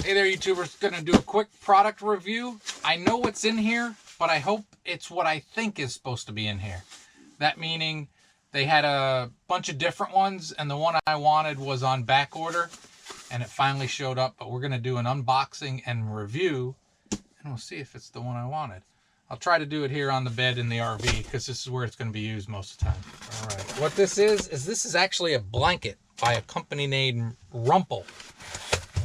Hey there, YouTubers. Gonna do a quick product review. I know what's in here, but I hope it's what I think is supposed to be in here. That meaning they had a bunch of different ones, and the one I wanted was on back order, and it finally showed up. But we're gonna do an unboxing and review, and we'll see if it's the one I wanted. I'll try to do it here on the bed in the RV, because this is where it's gonna be used most of the time. All right, what this is actually a blanket by a company named RUMPL.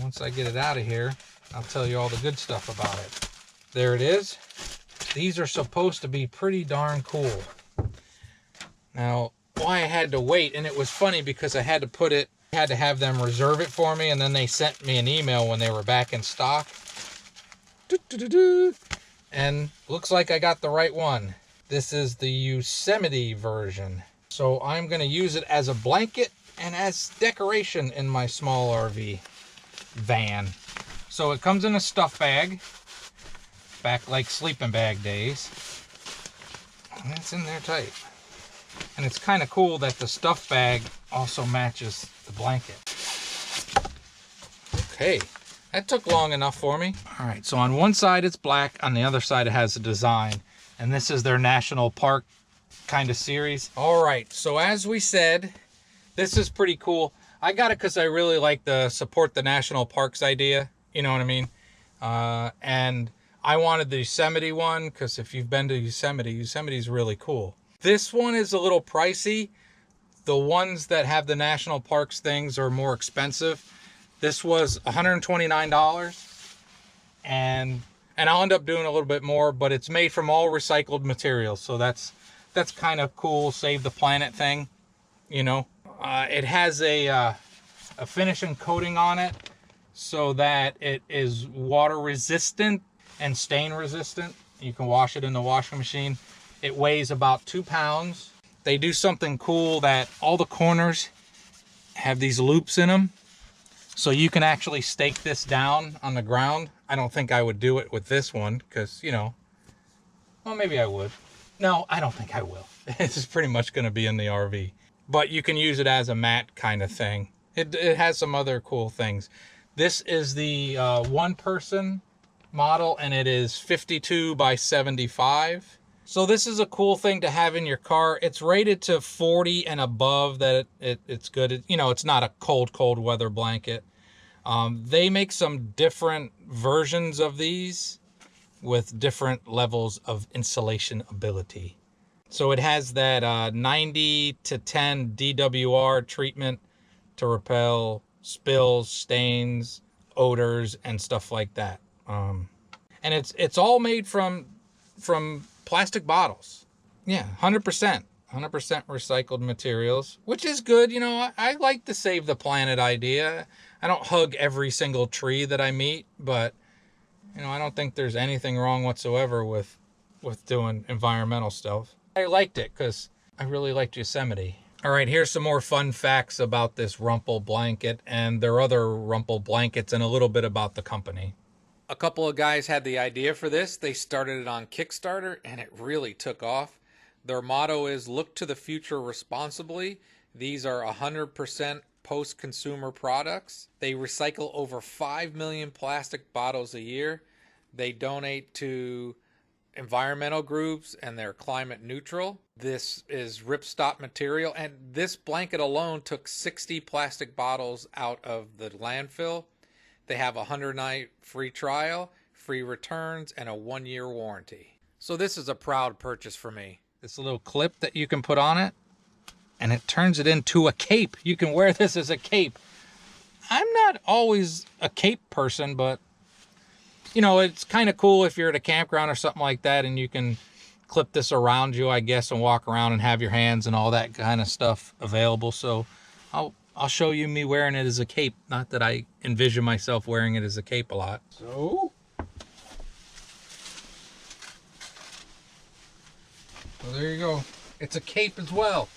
Once I get it out of here, I'll tell you all the good stuff about it. There it is. These are supposed to be pretty darn cool. Now, why I had to wait, and it was funny because I had to have them reserve it for me, and then they sent me an email when they were back in stock. And looks like I got the right one. This is the Yosemite version. So I'm going to use it as a blanket and as decoration in my small RV van. So it comes in a stuff bag, back like sleeping bag days, and it's in there tight. And it's kind of cool that the stuff bag also matches the blanket. Okay, that took long enough for me. All right, so on one side it's black, on the other side it has a design, and this is their national park kind of series. All right, so as we said, this is pretty cool. I got it because I really like the support the national parks idea. You know what I mean? And I wanted the Yosemite one because if you've been to Yosemite, Yosemite's really cool. This one is a little pricey. The ones that have the national parks things are more expensive. This was $129. And I'll end up doing a little bit more, but it's made from all recycled materials. So that's kind of cool. Save the planet thing, you know. It has a finishing coating on it so that it is water resistant and stain resistant. You can wash it in the washing machine. It weighs about 2 pounds. They do something cool that all the corners have these loops in them. So you can actually stake this down on the ground. I don't think I would do it with this one because, you know, well, maybe I would. No, I don't think I will. This is pretty much going to be in the RV. But you can use it as a mat kind of thing. It has some other cool things. This is the one-person model, and it is 52 by 75. So this is a cool thing to have in your car. It's rated to 40 and above that it's good. You know, it's not a cold weather blanket. They make some different versions of these with different levels of insulation ability. So it has that 90 to 10 DWR treatment to repel spills, stains, odors, and stuff like that. And it's all made from plastic bottles. Yeah, 100% recycled materials, which is good. You know, I like the save the planet idea. I don't hug every single tree that I meet, but you know, I don't think there's anything wrong whatsoever with doing environmental stuff. I liked it because I really liked Yosemite. All right, here's some more fun facts about this RUMPL blanket and their other RUMPL blankets and a little bit about the company. A couple of guys had the idea for this. They started it on Kickstarter and it really took off. Their motto is look to the future responsibly. These are 100% post-consumer products. They recycle over 5 million plastic bottles a year. They donate to environmental groups and they're climate neutral. This is ripstop material, and this blanket alone took 60 plastic bottles out of the landfill. They have a 100-night free trial, free returns, and a 1-year warranty. So this is a proud purchase for me. This little clip that you can put on it, and it turns it into a cape. You can wear this as a cape. I'm not always a cape person, but you know, it's kind of cool if you're at a campground or something like that and you can clip this around you, I guess, and walk around and have your hands and all that kind of stuff available. So I'll show you me wearing it as a cape. Not that I envision myself wearing it as a cape a lot. So there you go. It's a cape as well.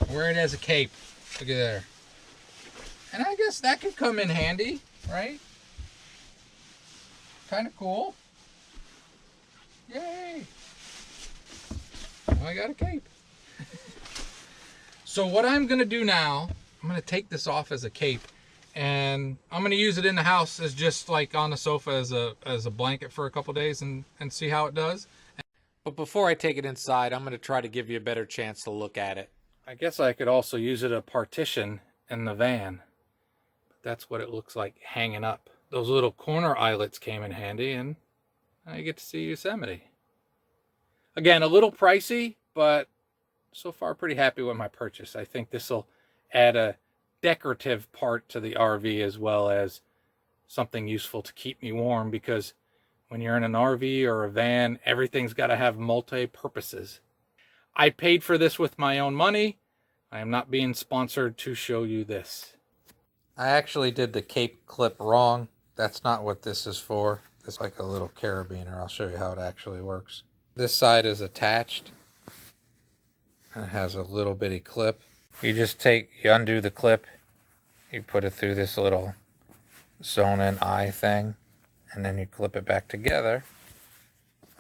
Wear it as a cape. Look at there. And I guess that could come in handy, right? Kind of cool. Yay! I got a cape. So what I'm going to do now, I'm going to take this off as a cape, and I'm gonna use it in the house as just like on the sofa as a blanket for a couple days and see how it does. But before I take it inside, I'm gonna try to give you a better chance to look at it. I guess I could also use it a partition in the van. That's what it looks like hanging up. Those little corner eyelets came in handy, and I get to see Yosemite. Again, a little pricey, but so far pretty happy with my purchase. I think this will add a decorative part to the RV as well as something useful to keep me warm, because when you're in an RV or a van, everything's got to have multi-purposes. I paid for this with my own money. I am not being sponsored to show you this. I actually did the cape clip wrong. That's not what this is for. It's like a little carabiner. I'll show you how it actually works. This side is attached. It has a little bitty clip. You undo the clip, you put it through this little sewn-in eye thing, and then you clip it back together,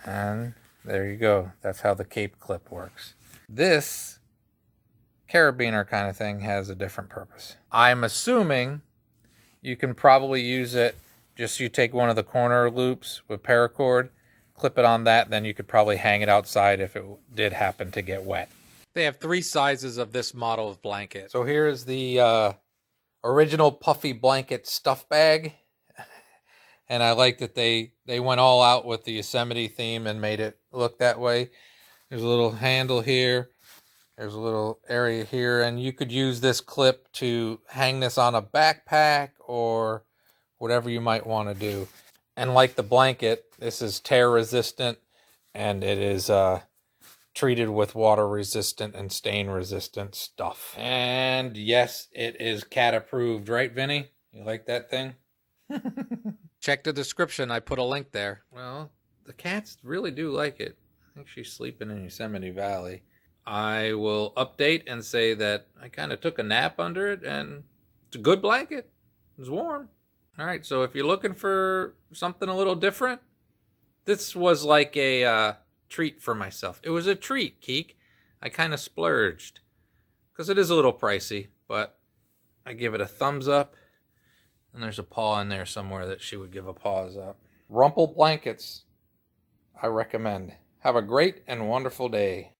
and there you go. That's how the cape clip works. This carabiner kind of thing has a different purpose. I'm assuming you can probably use it, just you take one of the corner loops with paracord, clip it on that, then you could probably hang it outside if it did happen to get wet. They have 3 sizes of this model of blanket. So here's the original Puffy blanket stuff bag. And I like that they went all out with the Yosemite theme and made it look that way. There's a little handle here. There's a little area here. And you could use this clip to hang this on a backpack or whatever you might want to do. And like the blanket, this is tear resistant, and it is treated with water resistant and stain resistant stuff. And yes, it is cat approved, right, Vinny? You like that thing? Check the description, I put a link there. Well, the cats really do like it. I think she's sleeping in Yosemite Valley. I will update and say that I kind of took a nap under it, and it's a good blanket. It's warm. All right, so if you're looking for something a little different, this was like a treat for myself. It was a treat, Keek. I kind of splurged because it is a little pricey, but I give it a thumbs up, and there's a paw in there somewhere that she would give a paws up. RUMPL blankets, I recommend. Have a great and wonderful day.